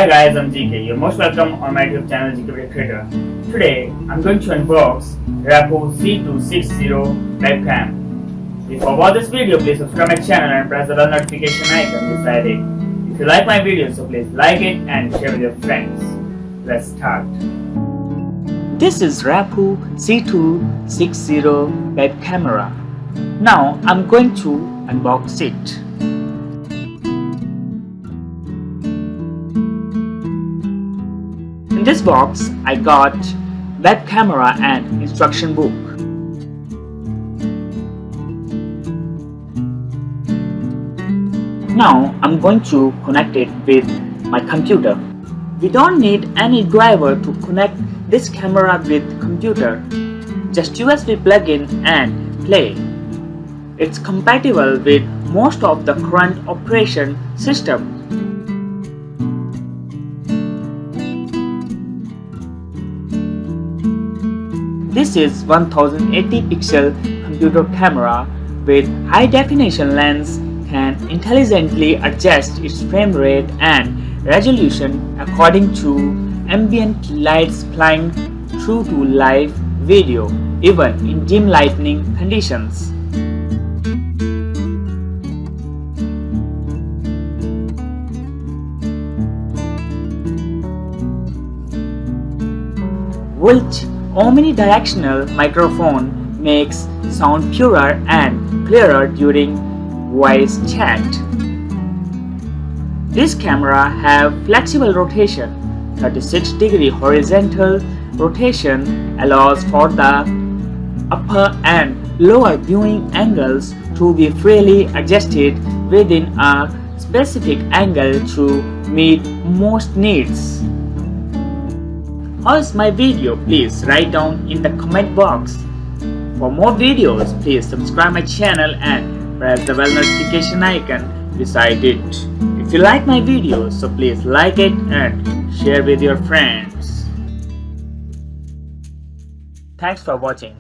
Hi guys, I'm GK. You're most welcome on my YouTube channel GK Video Creator. Today, I'm going to unbox Rapoo C2600 webcam. Before watch this video, please subscribe my channel and press the bell notification icon beside it. If you like my videos, so please like it and share with your friends. Let's start. This is Rapoo C2600 web camera. Now I'm going to unbox it. In this box, I got web camera and instruction book. Now I'm going to connect it with my computer. We don't need any driver to connect this camera with computer. Just USB plug in and play. It's compatible with most of the current operation system. This is 1080 pixel computer camera with high definition lens, can intelligently adjust its frame rate and resolution according to ambient light supplying through to live video, even in dim lighting conditions. Which omnidirectional microphone makes sound purer and clearer during voice chat. This camera have flexible rotation. 36-degree horizontal rotation allows for the upper and lower viewing angles to be freely adjusted within a specific angle to meet most needs. How is my video? Please write down in the comment box. For more videos, please subscribe my channel and press the bell notification icon beside it. If you like my videos, so please like it and share with your friends. Thanks for watching.